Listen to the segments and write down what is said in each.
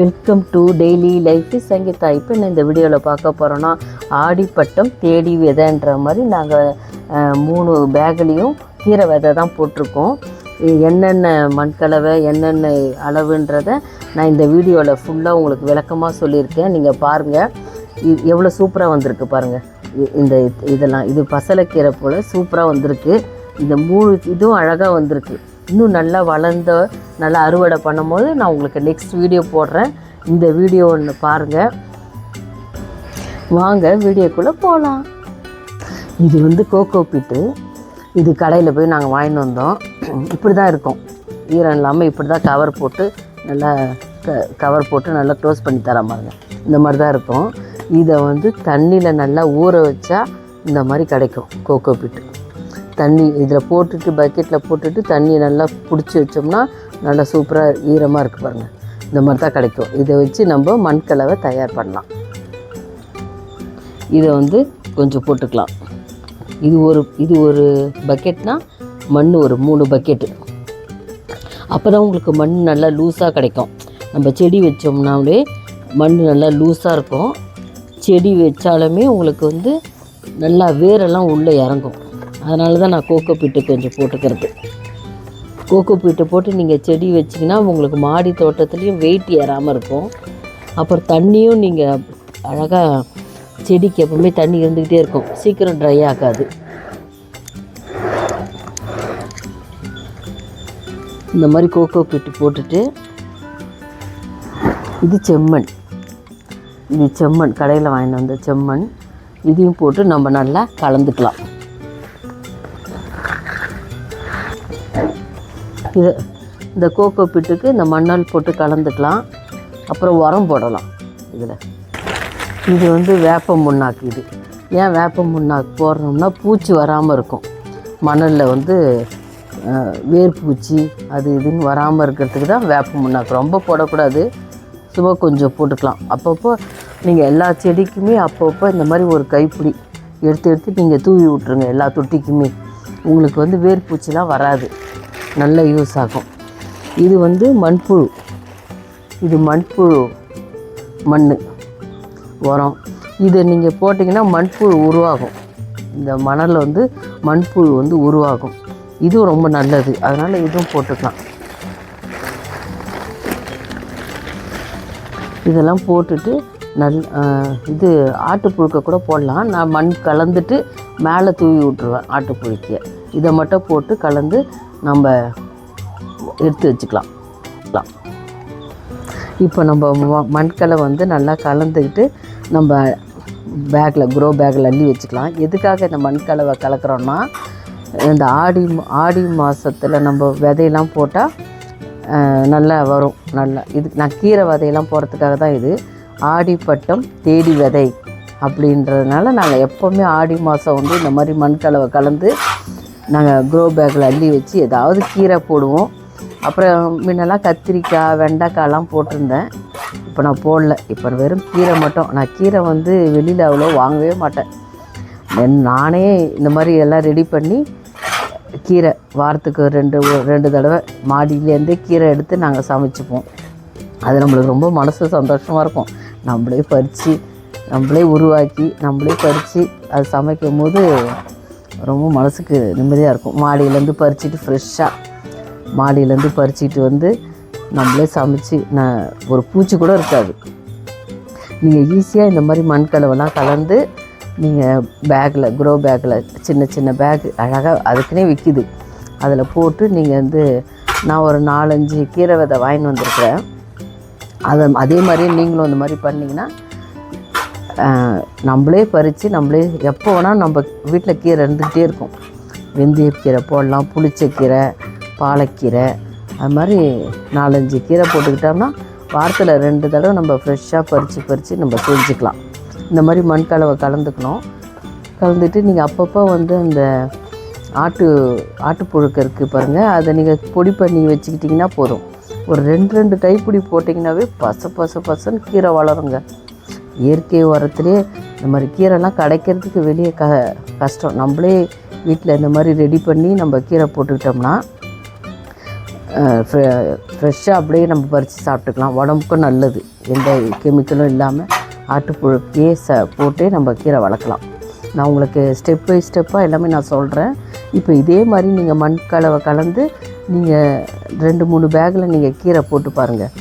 Welcome to daily life Sangeetha. இப்போ இந்த வீடியோவில் பார்க்க போகிறோன்னா ஆடிப்பட்டம் தேடி விதைன்ற மாதிரி நாங்கள் 3 பேக்லேயும் கீரை விதை தான் போட்டிருக்கோம். என்னென்ன மண்கலவை என்னென்ன அளவுன்றதை நான் இந்த வீடியோவில் ஃபுல்லாக உங்களுக்கு விளக்கமாக சொல்லியிருக்கேன். நீங்கள் பாருங்கள், இது எவ்வளோ சூப்பராக வந்திருக்கு பாருங்கள். இதெல்லாம் இது பசலைக்கீரை போல் சூப்பராக வந்திருக்கு. இந்த 3 இதுவும் அழகாக வந்திருக்கு. இன்னும் நல்லா வளர்ந்த நல்லா அறுவடை பண்ணும்போது நான் உங்களுக்கு நெக்ஸ்ட் வீடியோ போடுறேன். இந்த வீடியோ ஒன்று பாருங்கள். வாங்க வீடியோக்குள்ளே போகலாம். இது கோகோ பீட்டு. இது கடையில் போய் நாங்கள் வாங்கிட்டு வந்தோம். இப்படி தான் இருக்கும், ஈரம் இல்லாமல் இப்படி தான் கவர் போட்டு நல்லா நல்லா க்ளோஸ் பண்ணி தர பாருங்க. இந்த மாதிரி தான் இருக்கும். இதை தண்ணியில் நல்லா ஊற வச்சா இந்த மாதிரி கிடைக்கும் கோகோ பீட்டு. தண்ணி இதில் போட்டுட்டு பக்கெட்டில் போட்டுட்டு தண்ணி நல்லா பிடிச்சி வச்சோம்னா நல்லா சூப்பராக ஈரமாக இருக்குது பாருங்கள். இந்த மாதிரி தான் கிடைக்கும். இதை வச்சு நம்ம மண்கலவை தயார் பண்ணலாம். இதை கொஞ்சம் போட்டுக்கலாம். இது ஒரு பக்கெட்னால் மண் ஒரு 3 பக்கெட்டு. அப்போ தான் உங்களுக்கு மண் நல்லா லூஸாக கிடைக்கும். நம்ம செடி வச்சோம்னாலே மண் நல்லா லூஸாக இருக்கும். செடி வச்சாலுமே உங்களுக்கு நல்லா வேரெல்லாம் உள்ளே இறங்கும். அதனால தான் நான் கோகோ பீட்டு கொஞ்சம் போட்டுக்கிறது. கோகோ பீட்டை போட்டு நீங்கள் செடி வச்சிங்கன்னா உங்களுக்கு மாடி தோட்டத்துலேயும் வெயிட் ஏறாமல் இருக்கும். அப்புறம் தண்ணியும் நீங்கள் அழகாக செடிக்கு எப்பவுமே தண்ணி இருந்துக்கிட்டே இருக்கும், சீக்கிரம் ட்ரை ஆகாது. இந்த மாதிரி கோகோ பீட்டு போட்டுட்டு இது செம்மண் கடையில் வாங்கிட்டு வந்த செம்மண். இதையும் போட்டு நம்ம நல்லா கலந்துக்கலாம். இந்த கோகோ பீட்டுக்கு இந்த மண்ணால் போட்டு கலந்துக்கலாம். அப்புறம் உரம் போடலாம். இது வேப்ப முன்னாக்கு. இது ஏன் வேப்ப முன்னாக்கு போடுறோம்னா பூச்சி வராமல் இருக்கும். மணலில் வேர்பூச்சி அது இதுன்னு வராமல் இருக்கிறதுக்கு தான் வேப்ப முன்னாக்கு. ரொம்ப போடக்கூடாது, சும்மா கொஞ்சம் போட்டுக்கலாம். அப்பப்போ நீங்கள் எல்லா செடிக்குமே அப்பப்போ இந்த மாதிரி ஒரு கைப்பிடி எடுத்து நீங்கள் தூவி விட்ருங்க. எல்லா தொட்டிக்குமே உங்களுக்கு வேர்பூச்சிலாம் வராது, நல்ல யூஸ் ஆகும். இது மண்புழு. இது மண்புழு மண் உரம். இதை நீங்கள் போட்டிங்கன்னா மண்புழு உருவாகும். இந்த மணலில் மண்புழு உருவாகும். இதுவும் ரொம்ப நல்லது, அதனால் இதுவும் போட்டுக்கலாம். இதெல்லாம் போட்டுட்டு இது ஆட்டுப்புழுக்க கூட போடலாம். நான் மண் கலந்துட்டு மேலே தூவி விட்ருவேன் ஆட்டுப்புழுக்கிய. இதை மட்டும் போட்டு கலந்து நம்ம எடுத்து வச்சுக்கலாம். இப்போ நம்ம மண்கலை நல்லா கலந்துக்கிட்டு நம்ம க்ரோ பேக்கில் அள்ளி வச்சுக்கலாம். எதுக்காக இந்த மண்கலவை கலக்கிறோன்னா, இந்த ஆடி மாதத்தில் நம்ம விதையெல்லாம் போட்டால் நல்லா வரும். நல்லா நான் கீரை விதையெல்லாம் போடுறதுக்காக தான் இது ஆடிப்பட்டம் தேடி விதை அப்படின்றதுனால நாங்கள் எப்போவுமே ஆடி மாதம் இந்த மாதிரி மண்கலவை கலந்து நாங்கள் க்ரோ பேக்கில் அள்ளி வச்சு ஏதாவது கீரை போடுவோம். அப்புறம் முன்னெல்லாம் கத்திரிக்காய் வெண்டைக்காயெலாம் போட்டிருந்தேன். இப்போ நான் போடல. இப்போ வெறும் கீரை மட்டும். நான் கீரை வெளியில் அவ்வளோ வாங்கவே மாட்டேன். நானே இந்த மாதிரி எல்லாம் ரெடி பண்ணி கீரை வாரத்துக்கு 2 தடவை மாடியிலேருந்தே கீரை எடுத்து நாங்கள் சமைச்சிப்போம். அது நம்மளுக்கு ரொம்ப மனசு சந்தோஷமாக இருக்கும். நம்மளே பறித்து நம்மளே உருவாக்கி நம்மளே பறித்து அது சமைக்கும் போது ரொம்ப மனசுக்கு நிம்மதியாக இருக்கும். மாடியிலேருந்து பறிச்சிட்டு ஃப்ரெஷ்ஷாக மாடியிலேருந்து பறிச்சிட்டு நம்மளே சமைச்சு ஒரு பூச்சி கூட இருக்காது. நீங்கள் ஈஸியாக இந்த மாதிரி மண்கலவெல்லாம் கலந்து நீங்கள் க்ரோ பேக்கில் சின்ன பேக் அழகாக அதுக்குன்னே விற்கிது. அதில் போட்டு நீங்கள் நான் ஒரு 4-5 கீரை விதை வாங்கிட்டு வந்திருக்கிறேன். அதே மாதிரியே நீங்களும் இந்த மாதிரி பண்ணிங்கன்னா நம்மளே பறித்து நம்மளே எப்போ வேணால் நம்ம வீட்டில் கீரை இருந்துக்கிட்டே இருக்கும். வெந்தயக்கீரை போடலாம், புளிச்சக்கீரை, பாலக்கீரை, அது மாதிரி 4-5 கீரை போட்டுக்கிட்டோம்னா வாரத்தில் 2 தடவை நம்ம ஃப்ரெஷ்ஷாக பறித்து நம்ம செஞ்சுக்கலாம். இந்த மாதிரி மண்கலவை கலந்துட்டு நீங்கள் அப்பப்போ இந்த ஆட்டுப்புழுக்க இருக்குது பாருங்கள், அதை நீங்கள் பொடி பண்ணி வச்சுக்கிட்டிங்கன்னா போதும். ஒரு 2 கைப்பிடி போட்டிங்கன்னாவே பசன்னு கீரை வளருங்க. இயற்கை உரத்துலேயே இந்த மாதிரி கீரைலாம் கிடைக்கிறதுக்கு வெளியே கஷ்டம். நம்மளே வீட்டில் இந்த மாதிரி ரெடி பண்ணி நம்ம கீரை போட்டுக்கிட்டோம்னா ஃப்ரெஷ்ஷாக அப்படியே நம்ம பறித்து சாப்பிட்டுக்கலாம். உடம்புக்கும் நல்லது, எந்த கெமிக்கலும் இல்லாமல் ஆட்டுப்புழுக்கையே போட்டே நம்ம கீரை வளர்க்கலாம். நான் உங்களுக்கு ஸ்டெப் பை ஸ்டெப்பாக எல்லாமே நான் சொல்கிறேன். இப்போ இதே மாதிரி நீங்கள் மண் கலவை கலந்து நீங்கள் 2-3 பேக்கில் நீங்கள் கீரை போட்டு பாருங்கள்.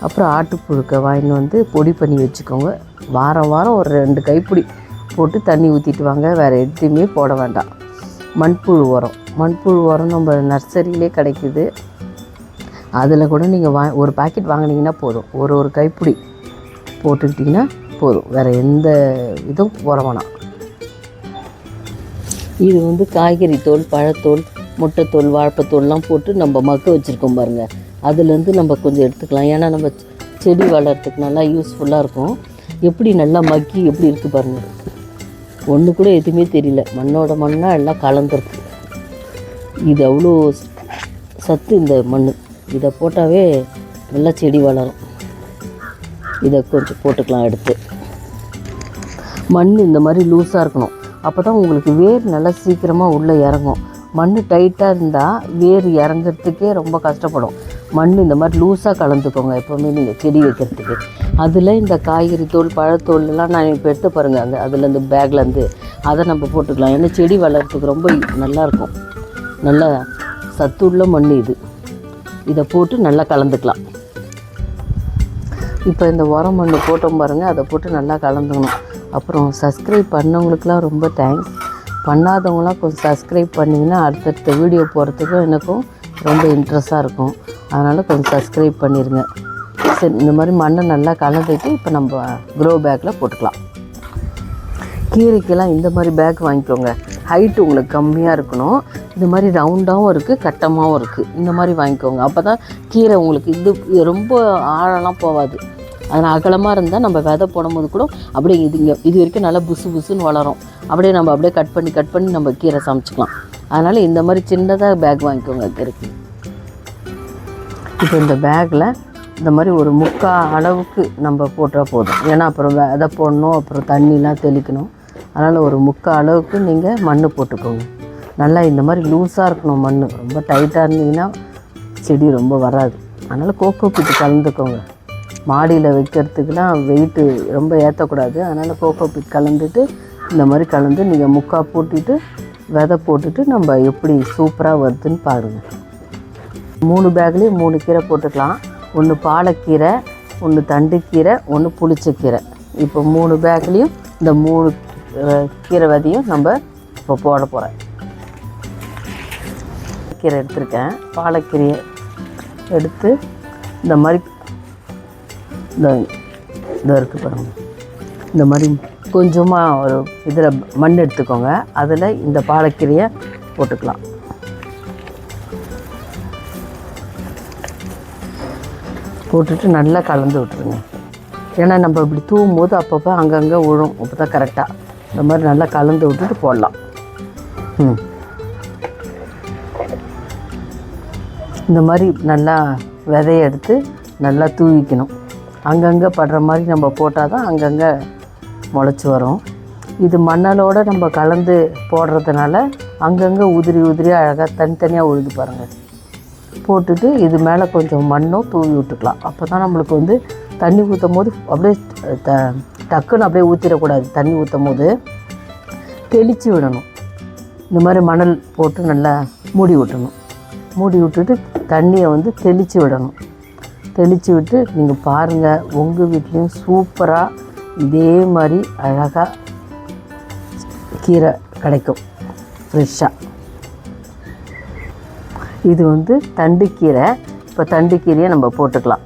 அப்புறம் ஆட்டுப்புழுக்கை வாங்கின்னு வந்து பொடி பண்ணி வச்சுக்கோங்க. வாரம் வாரம் ஒரு 2 கைப்பிடி போட்டு தண்ணி ஊற்றிட்டு வாங்க. வேறு எதுவுமே போட வேண்டாம். மண்புழு உரம் நம்ம நர்சரியிலே கிடைக்குது. அதில் கூட நீங்கள் ஒரு பாக்கெட் வாங்கினீங்கன்னா போதும். ஒரு கைப்பிடி போட்டுக்கிட்டிங்கன்னா போதும். வேறு எந்த இதுவும் போட வேணாம். இது வந்து காய்கறி தோல், பழத்தோல், முட்டைத்தோல், வாழைப்பத்தோல்லாம் போட்டு நம்ம மக்க வச்சுருக்கோம் பாருங்கள். அதுலேருந்து நம்ம கொஞ்சம் எடுத்துக்கலாம். ஏன்னா நம்ம செடி வளர்கிறதுக்கு நல்லா யூஸ்ஃபுல்லாக இருக்கும். எப்படி நல்லா மக்கி எப்படி இருக்குது பாருங்கள். ஒன்று கூட எதுவுமே தெரியல. மண்ணோட மண்ணாக எல்லாம் கலந்துருக்கு. இது அவ்வளோ சத்து இந்த மண். இதை போட்டாவே நல்லா செடி வளரும். இதை கொஞ்சம் போட்டுக்கலாம். எடுத்து மண் இந்த மாதிரி லூஸாக இருக்கணும். அப்போ தான் உங்களுக்கு வேர் நல்லா சீக்கிரமாக உள்ளே இறங்கும். மண் டைட்டாக இருந்தால் வேர் இறங்கிறதுக்கே ரொம்ப கஷ்டப்படும். மண் இந்த மாதிரி லூஸாக கலந்துக்கோங்க எப்போவுமே நீங்கள் செடி வைக்கிறதுக்கு. அதில் இந்த காய்கறி தோல், பழத்தோல்லாம் நான் இப்போ எடுத்து பாருங்கள். அதில் இந்த பேக்லேருந்து அதை நம்ம போட்டுக்கலாம். ஏன்னா செடி வளர்கிறதுக்கு ரொம்ப நல்லாயிருக்கும். நல்லா சத்துள்ள மண் இது. இதை போட்டு நல்லா கலந்துக்கலாம். இப்போ இந்த உரம் மண் போட்டோம் பாருங்கள். அதை போட்டு நல்லா கலந்துக்கணும். அப்புறம் சப்ஸ்கிரைப் பண்ணவங்களுக்குலாம் ரொம்ப தேங்க்ஸ். பண்ணாதவங்களாம் கொஞ்சம் சப்ஸ்கிரைப் பண்ணிங்கன்னா அடுத்தடுத்த வீடியோ போகிறதுக்கும் எனக்கும் ரொம்ப இன்ட்ரெஸ்ட்டாக இருக்கும். அதனால் கொஞ்சம் சப்ஸ்கிரைப் பண்ணிடுங்க. சரி, இந்த மாதிரி மண்ணை நல்லா கலந்துட்டு இப்போ நம்ம க்ரோ பேக்கில் போட்டுக்கலாம். கீரைக்கெல்லாம் இந்த மாதிரி பேக் வாங்கிக்கோங்க. ஹைட்டு உங்களுக்கு கம்மியாக இருக்கணும். இந்த மாதிரி ரவுண்டாகவும் இருக்குது, கட்டமாகவும் இருக்குது. இந்த மாதிரி வாங்கிக்கோங்க. அப்போ தான் கீரை உங்களுக்கு இது ரொம்ப ஆழலாம் போகாது. அதனால் அகலமாக இருந்தால் நம்ம விதை போடும்போது கூட அப்படியே இது வரைக்கும் நல்லா புசுன்னு வளரும். அப்படியே நம்ம அப்படியே கட் பண்ணி நம்ம கீரை சமைச்சிக்கலாம். அதனால் இந்த மாதிரி சின்னதாக பேக் வாங்கிக்கோங்க கீரைக்கு. இப்போ இந்த பேக்கில் இந்த மாதிரி ஒரு 3/4 அளவுக்கு நம்ம போட்டால் போதும். ஏன்னா அப்புறம் விதை போடணும், அப்புறம் தண்ணிலாம் தெளிக்கணும். அதனால் ஒரு 3/4 அளவுக்கு நீங்கள் மண் போட்டுக்கோங்க. நல்லா இந்த மாதிரி லூஸாக இருக்கணும் மண். ரொம்ப டைட்டாக இருந்தீங்கன்னா செடி ரொம்ப வராது. அதனால் கோகோ பீட்டு கலந்துக்கோங்க. மாடியில் வைக்கிறதுக்கெலாம் வெயிட்டு ரொம்ப ஏற்றக்கூடாது. அதனால் கோகோ பீட் கலந்துட்டு இந்த மாதிரி கலந்து நீங்கள் 3/4 போட்டுட்டு விதை போட்டுட்டு நம்ம எப்படி சூப்பராக வருதுன்னு பாருங்கள். 3 பேக்லேயும் 3 கீரை போட்டுக்கலாம். ஒன்று பாலக்கீரை, ஒன்று தண்டுக்கீரை, ஒன்று புளிச்சக்கீரை. இப்போ 3 பேக்லேயும் இந்த 3 கீரை விதையும் நம்ம இப்போ போட போகிறேன். கீரை எடுத்துருக்கேன். பாலக்கீரையை எடுத்து இந்த மாதிரி இந்த இருக்குது பாருங்கள். இந்த மாதிரி கொஞ்சமாக ஒரு இதில் மண் எடுத்துக்கோங்க. அதில் இந்த பாலக்கீரையை போட்டுக்கலாம். போட்டுட்டு நல்லா கலந்து விட்டுருங்க. ஏன்னா நம்ம இப்படி தூவும் போது அப்பப்போ அங்கங்கே விழும். அப்போ தான் கரெக்டாக இந்த மாதிரி நல்லா கலந்து விட்டுட்டு போடலாம். இந்த மாதிரி நல்லா விதைய எடுத்து நல்லா தூவிக்கணும். அங்கங்கே படுற மாதிரி நம்ம போட்டால் தான் அங்கங்கே முளைச்சி வரும். இது மண்ணலோடு நம்ம கலந்து போடுறதுனால அங்கங்கே உதிரி அழகாக தனித்தனியாக உழுது பாருங்கள். போட்டுட்டு இது மேலே கொஞ்சம் மண்ணும் தூவி விட்டுக்கலாம். அப்போ தான் நம்மளுக்கு வந்து தண்ணி ஊற்றும் போது அப்படியே டக்குன்னு அப்படியே ஊற்றிடக்கூடாது. தண்ணி ஊற்றும் போது தெளித்து விடணும். இந்த மாதிரி மணல் போட்டு நல்லா மூடி விட்டணும். மூடி விட்டுட்டு தண்ணியை வந்து தெளித்து விடணும். தெளித்து விட்டு நீங்கள் பாருங்கள், உங்கள் வீட்லேயும் சூப்பராக இதே மாதிரி அழகாக கீரை கிடைக்கும் ஃப்ரெஷ்ஷாக. இது வந்து தண்டுக்கீரை. இப்போ தண்டுக்கீரையை நம்ம போட்டுக்கலாம்.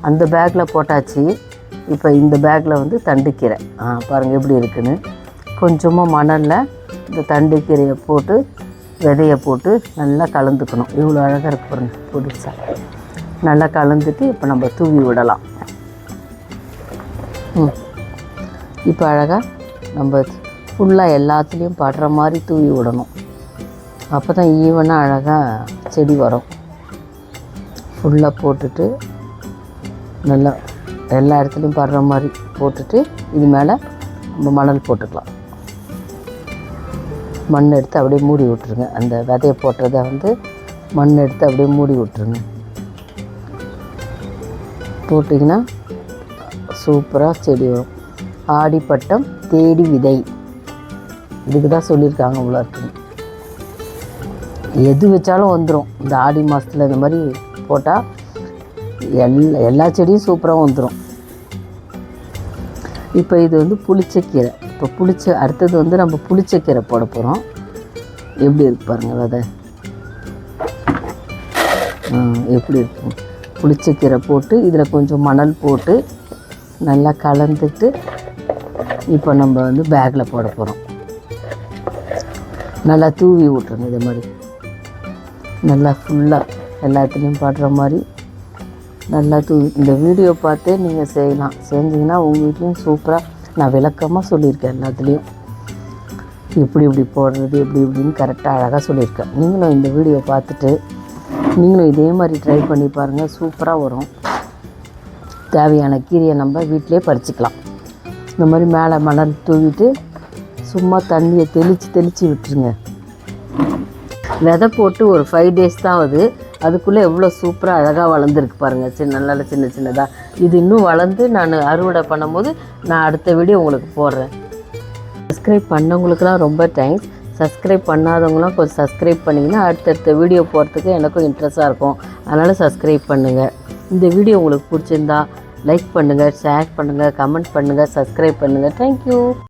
அந்த பேக்கில் போட்டாச்சு. இப்போ இந்த பேக்கில் வந்து தண்டுக்கீரை பாருங்கள் எப்படி இருக்குன்னு. கொஞ்சமாக மணலில் இந்த தண்டுக்கீரையை போட்டு விதையை போட்டு நல்லா கலந்துக்கணும். இவ்வளோ அழகாக இருக்கு பாருங்கள் புதுசா. நல்லா கலந்துட்டு இப்போ நம்ம தூவி விடலாம். இப்போ அழகாக நம்ம ஃபுல்லாக எல்லாத்துலேயும் படுற மாதிரி தூவி விடணும். அப்போ தான் ஈவனாக அழகாக செடி வரும். ஃபுல்லாக போட்டுட்டு நல்லா எல்லா இடத்துலையும் படுற மாதிரி போட்டுட்டு இது மேலே நம்ம மணல் போட்டுக்கலாம். மண் எடுத்து அப்படியே மூடி விட்டுருங்க. அந்த விதையை போட்டதை வந்து மண் எடுத்து அப்படியே மூடி விட்டுருங்க. போட்டிங்கன்னா சூப்பராக செடி வரும். ஆடிப்பட்டம் தேடி விதை, இதுக்கு தான் சொல்லியிருக்காங்க உள்ள இருக்குன்னு. எது வச்சாலும் வந்துடும். இந்த ஆடி மாதத்தில் இந்த மாதிரி போட்டால் எல்லா செடியும் சூப்பராக வந்துடும். இப்போ இது வந்து புளிச்சக்கீரை. இப்போ அடுத்தது வந்து நம்ம புளிச்சக்கீரை போட போகிறோம். எப்படி இருக்கு பாருங்கள் விதை, எப்படி இருக்கும். புளிச்சக்கீரை போட்டு இதில் கொஞ்சம் மணல் போட்டு நல்லா கலந்துட்டு இப்போ நம்ம வந்து பேக்கில் போட போகிறோம். நல்லா தூவி விட்ருங்க. இதே மாதிரி நல்லா ஃபுல்லாக எல்லாத்துலேயும் பாடுற மாதிரி நல்லா தூவி. இந்த வீடியோ பார்த்தே நீங்கள் செய்யலாம். செஞ்சிங்கன்னா உங்கள் வீட்லேயும் சூப்பராக நான் விளக்கமாக சொல்லியிருக்கேன். எல்லாத்துலேயும் இப்படி போடுறது இப்படின்னு கரெக்டாக அழகாக சொல்லியிருக்கேன். நீங்களும் இந்த வீடியோ பார்த்துட்டு நீங்களும் இதே மாதிரி ட்ரை பண்ணி பாருங்கள். சூப்பராக வரும். தேவையான கீரையை நம்ம வீட்டிலே பறிச்சிக்கலாம். இந்த மாதிரி மேலே மணல் தூவிட்டு சும்மா தண்ணியை தெளித்து விட்டுருங்க. விதை போட்டு ஒரு 5 days தான் ஆகுது. அதுக்குள்ளே எவ்வளோ சூப்பராக அழகாக வளர்ந்துருக்கு பாருங்கள். நல்ல சின்னதாக. இது இன்னும் வளர்ந்து நான் அறுவடை பண்ணும்போது நான் அடுத்த வீடியோ உங்களுக்கு போடுறேன். சப்ஸ்கிரைப் பண்ணவங்களுக்குலாம் ரொம்ப தேங்க்ஸ். சப்ஸ்கிரைப் பண்ணாதவங்களாம் கொஞ்சம் சப்ஸ்கிரைப் பண்ணிங்கன்னா அடுத்தடுத்த வீடியோ போகிறதுக்கு எனக்கும் இன்ட்ரெஸ்ட்டாக இருக்கும். அதனால் சப்ஸ்கிரைப் பண்ணுங்கள். இந்த வீடியோ உங்களுக்கு பிடிச்சிருந்தா லைக் பண்ணுங்கள், ஷேர் பண்ணுங்கள், கமெண்ட் பண்ணுங்கள், சப்ஸ்கிரைப் பண்ணுங்கள். தேங்க்யூ.